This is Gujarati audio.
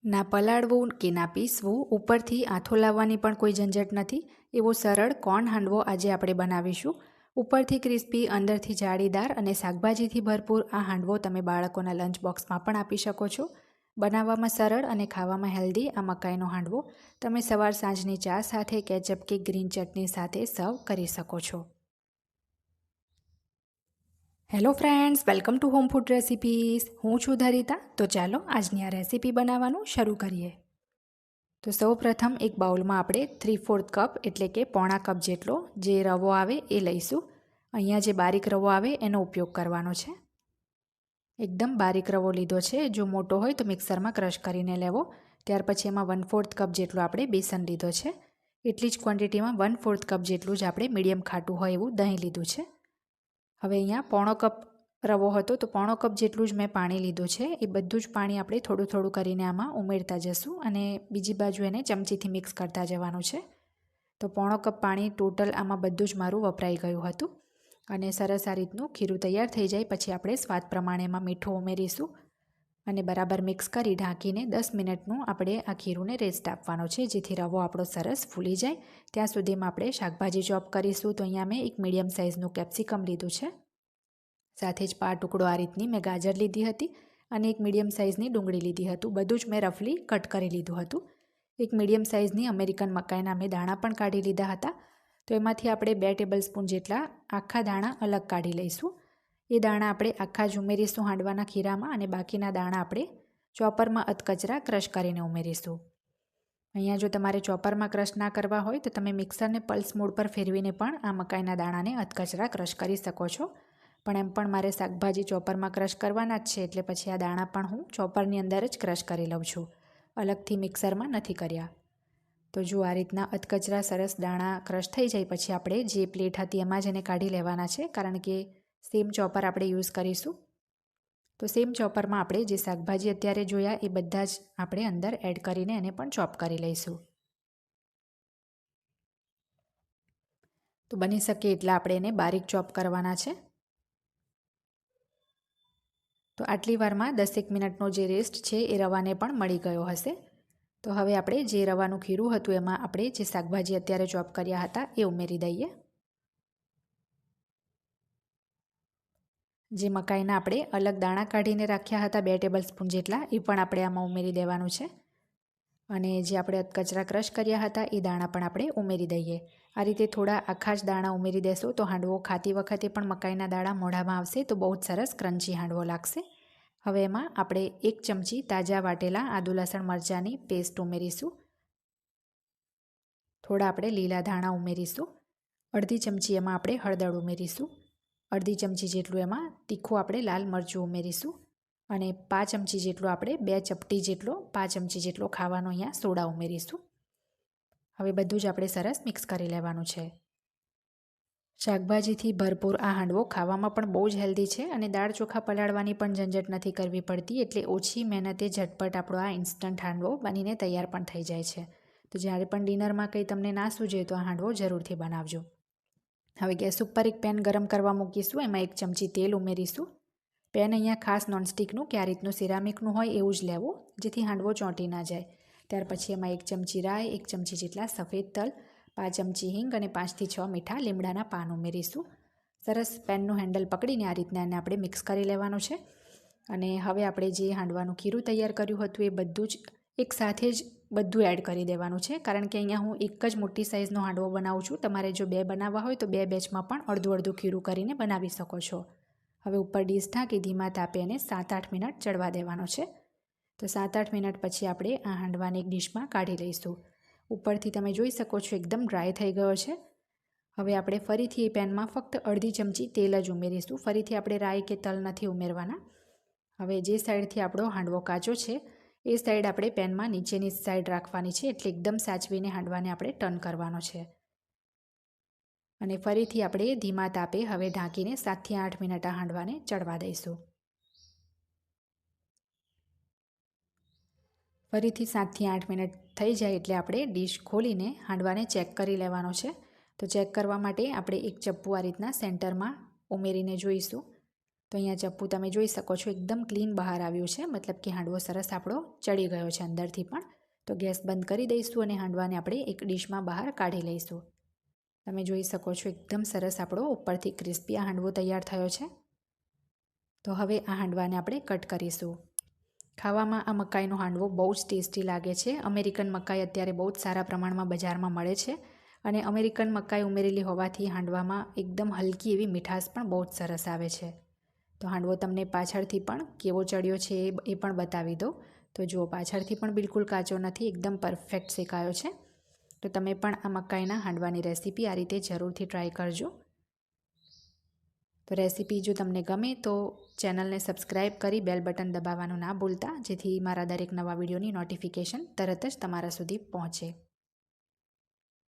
ના પલાળવું કે ના પીસવું, ઉપરથી આથો લાવવાની પણ કોઈ ઝંઝટ નથી. એવો સરળ કોર્ન હાંડવો આજે આપણે બનાવીશું. ઉપરથી ક્રિસ્પી, અંદરથી જાળીદાર અને શાકભાજીથી ભરપૂર આ હાંડવો તમે બાળકોના લંચ બોક્સમાં પણ આપી શકો છો. બનાવવામાં સરળ અને ખાવામાં હેલ્ધી આ મકાઈનો હાંડવો તમે સવાર સાંજની ચા સાથે, કેચઅપ કે ગ્રીન ચટણી સાથે સર્વ કરી શકો છો. Hello friends, welcome to home food recipes. હું છું ધરિતા. તો ચાલો આજની આ રેસિપી બનાવવાનું શરૂ કરીએ. તો સૌ પ્રથમ એક બાઉલમાં આપણે 3/4 કપ એટલે કે પોણા કપ જેટલો જે રવો આવે એ લઈશું. અહીંયા જે બારીક રવો આવે એનો ઉપયોગ કરવાનો છે. એકદમ બારીક રવો લીધો છે. જો મોટો હોય તો મિક્સરમાં ક્રશ કરીને લેવો. ત્યાર પછી એમાં 1/4 કપ જેટલો આપણે બેસન લીધો છે. એટલી જ ક્વોન્ટિટીમાં 1/4 કપ જેટલું જ આપણે મીડિયમ ખાટું હોય એવું દહીં લીધું છે. હવે અહીંયા પોણો કપ રવો હતો તો પોણો કપ જેટલું જ મેં પાણી લીધું છે. એ બધું જ પાણી આપણે થોડું થોડું કરીને આમાં ઉમેરતા જશું અને બીજી બાજુ એને ચમચીથી મિક્સ કરતા જવાનું છે. તો પોણો કપ પાણી ટોટલ આમાં બધું જ મારું વપરાઈ ગયું હતું અને સરસ આ રીતનું ખીરું તૈયાર થઈ જાય પછી આપણે સ્વાદ પ્રમાણે એમાં મીઠું ઉમેરીશું અને બરાબર મિક્સ કરી ઢાંકીને 10 મિનિટનું આપણે આ ખીરુંને રેસ્ટ આપવાનો છે, જેથી રવો આપણો સરસ ફૂલી જાય. ત્યાં સુધીમાં આપણે શાકભાજી ચોપ કરીશું. તો અહીંયા મેં એક મીડિયમ સાઇઝનું કેપ્સિકમ લીધું છે. સાથે જ પા ટુકડો આ રીતની મેં ગાજર લીધી હતી અને એક મીડિયમ સાઇઝની ડુંગળી લીધી હતું. બધું જ મેં રફલી કટ કરી લીધું હતું. એક મીડિયમ સાઇઝની અમેરિકન મકાઈના મેં દાણા પણ કાઢી લીધા હતા. તો એમાંથી આપણે 2 ટેબલ સ્પૂન જેટલા આખા દાણા અલગ કાઢી લઈશું. એ દાણા આપણે આખા જ ઉમેરીશું હાંડવાના ખીરામાં અને બાકીના દાણા આપણે ચોપરમાં અધકચરા ક્રશ કરીને ઉમેરીશું. અહીંયા જો તમારે ચોપરમાં ક્રશ ના કરવા હોય તો તમે મિક્સરને પલ્સ મોડ પર ફેરવીને પણ આ મકાઈના દાણાને અધકચરા ક્રશ કરી શકો છો. પણ એમ પણ મારે શાકભાજી ચોપરમાં ક્રશ કરવાના જ છે એટલે પછી આ દાણા પણ હું ચોપરની અંદર જ ક્રશ કરી લઉં છું. અલગથી મિક્સરમાં નથી કર્યા. તો જો આ રીતના અધકચરા સરસ દાણા ક્રશ થઈ જાય પછી આપણે જે પ્લેટ હતી એમાં જ એને કાઢી લેવાના છે, કારણ કે સેમ ચોપર આપણે યુઝ કરીશું. તો સેમ ચોપરમાં આપણે જે શાકભાજી અત્યારે જોયા એ બધા જ આપણે અંદર એડ કરીને એને પણ ચોપ કરી લઈશું. તો બની શકે એટલા આપણે એને બારીક ચોપ કરવાના છે. તો આટલી વારમાં 10 મિનિટનો જે રેસ્ટ છે એ રવાને પણ મળી ગયો હશે. તો હવે આપણે જે રવાનું ખીરું હતું એમાં આપણે જે શાકભાજી અત્યારે ચોપ કર્યા હતા એ ઉમેરી દઈએ. જે મકાઈના આપણે અલગ દાણા કાઢીને રાખ્યા હતા 2 ટેબલ સ્પૂન જેટલા એ પણ આપણે આમાં ઉમેરી દેવાનું છે. અને જે આપણે અધકચરા ક્રશ કર્યા હતા એ દાણા પણ આપણે ઉમેરી દઈએ. આ રીતે થોડા આખા જ દાણા ઉમેરી દેશો તો હાંડવો ખાતી વખતે પણ મકાઈના દાણા મોઢામાં આવશે તો બહુ જ સરસ ક્રન્ચી હાંડવો લાગશે. હવે એમાં આપણે 1 ચમચી તાજા વાટેલા આદુ લસણ મરચાંની પેસ્ટ ઉમેરીશું. થોડા આપણે લીલા ધાણા ઉમેરીશું. અડધી ચમચી એમાં આપણે હળદર ઉમેરીશું. અડધી ચમચી જેટલું એમાં તીખું આપણે લાલ મરચું ઉમેરીશું અને 5 ચમચી જેટલો આપણે 2 ચપટી જેટલો 5 ચમચી જેટલો ખાવાનો અહીંયા સોડા ઉમેરીશું. હવે બધું જ આપણે સરસ મિક્સ કરી લેવાનું છે. શાકભાજીથી ભરપૂર આ હાંડવો ખાવામાં પણ બહુ જ હેલ્ધી છે અને દાળ ચોખા પલાળવાની પણ ઝંઝટ નથી કરવી પડતી, એટલે ઓછી મહેનતે ઝટપટ આપણો આ ઇન્સ્ટન્ટ હાંડવો બનીને તૈયાર પણ થઈ જાય છે. તો જ્યારે પણ ડિનરમાં કંઈ તમને ના સૂઝે તો આ હાંડવો જરૂરથી બનાવજો. હવે ગેસ ઉપર એક પેન ગરમ કરવા મૂકીશું. એમાં 1 ચમચી તેલ ઉમેરીશું. પેન અહીંયા ખાસ નોનસ્ટિકનું કે આ રીતનું સિરામિકનું હોય એવું જ લેવું, જેથી હાંડવો ચોંટી ના જાય. ત્યાર પછી એમાં 1 ચમચી રાઈ, 1 ચમચી જેટલા સફેદ તલ, 5 ચમચી હિંગ અને 5 થી 6 મીઠા લીમડાના પાન ઉમેરીશું. સરસ પેનનું હેન્ડલ પકડીને આ રીતના એને આપણે મિક્સ કરી લેવાનું છે. અને હવે આપણે જે હાંડવાનું ખીરું તૈયાર કર્યું હતું એ બધું જ એક સાથે જ બધું એડ કરી દેવાનું છે, કારણ કે અહીંયા હું એક જ મોટી સાઇઝનો હાંડવો બનાવું છું. તમારે જો 2 બનાવવા હોય તો 2 બેચમાં પણ અડધું અડધું ખીરું કરીને બનાવી શકો છો. હવે ઉપર ડીશ ઢાંકી ધીમા તાપે એને 7-8 મિનિટ ચડવા દેવાનો છે. તો 7-8 મિનિટ પછી આપણે આ હાંડવાને એક ડીશમાં કાઢી લઈશું. ઉપરથી તમે જોઈ શકો છો એકદમ ડ્રાય થઈ ગયો છે. હવે આપણે ફરીથી એ પેનમાં ફક્ત અડધી ચમચી તેલ જ ઉમેરીશું. ફરીથી આપણે રાઈ કે તલ નથી ઉમેરવાના. હવે જે સાઈડથી આપણો હાંડવો કાચો છે એ સાઈડ આપણે પેનમાં નીચેની સાઈડ રાખવાની છે, એટલે એકદમ સાચવીને હાંડવાને આપણે ટર્ન કરવાનો છે. અને ફરીથી આપણે ધીમા તાપે હવે ઢાંકીને 7 થી 8 મિનિટ આ હાંડવાને ચડવા દઈશું. ફરીથી 7 થી 8 મિનિટ થઈ જાય એટલે આપણે ડીશ ખોલીને હાંડવાને ચેક કરી લેવાનો છે. તો ચેક કરવા માટે આપણે એક ચપ્પુ આ રીતના સેન્ટરમાં ઉમેરીને જોઈશું. તો અહીંયા ચપ્પુ તમે જોઈ શકો છો એકદમ ક્લીન બહાર આવ્યું છે, મતલબ કે હાંડવો સરસ આપણો ચડી ગયો છે અંદરથી પણ. તો ગેસ બંધ કરી દઈશું અને હાંડવાને આપણે એક ડીશમાં બહાર કાઢી લઈશું. તમે જોઈ શકો છો એકદમ સરસ આપણો ઉપરથી ક્રિસ્પી આ હાંડવો તૈયાર થયો છે. તો હવે આ હાંડવાને આપણે કટ કરીશું. ખાવામાં આ મકાઈનો હાંડવો બહુ જ ટેસ્ટી લાગે છે. અમેરિકન મકાઈ અત્યારે બહુ જ સારા પ્રમાણમાં બજારમાં મળે છે અને અમેરિકન મકાઈ ઉમેરેલી હોવાથી હાંડવામાં એકદમ હલકી એવી મીઠાશ પણ બહુ જ સરસ આવે છે. તો હાંડવો તમને પાછળથી પણ કેવો ચડ્યો છે એ પણ બતાવી દો. તો જુઓ, પાછળથી પણ બિલકુલ કાચો નથી, એકદમ પરફેક્ટ શેકાયો છે. તો તમે પણ આ મકાઈના હાંડવાની રેસીપી આ રીતે જરૂરથી ટ્રાય કરજો. તો રેસીપી જો તમને ગમે તો ચેનલને સબસ્ક્રાઈબ કરી બેલ બટન દબાવવાનું ના ભૂલતા, જેથી મારા દરેક નવા વિડીયોની નોટિફિકેશન તરત જ તમારા સુધી પહોંચે.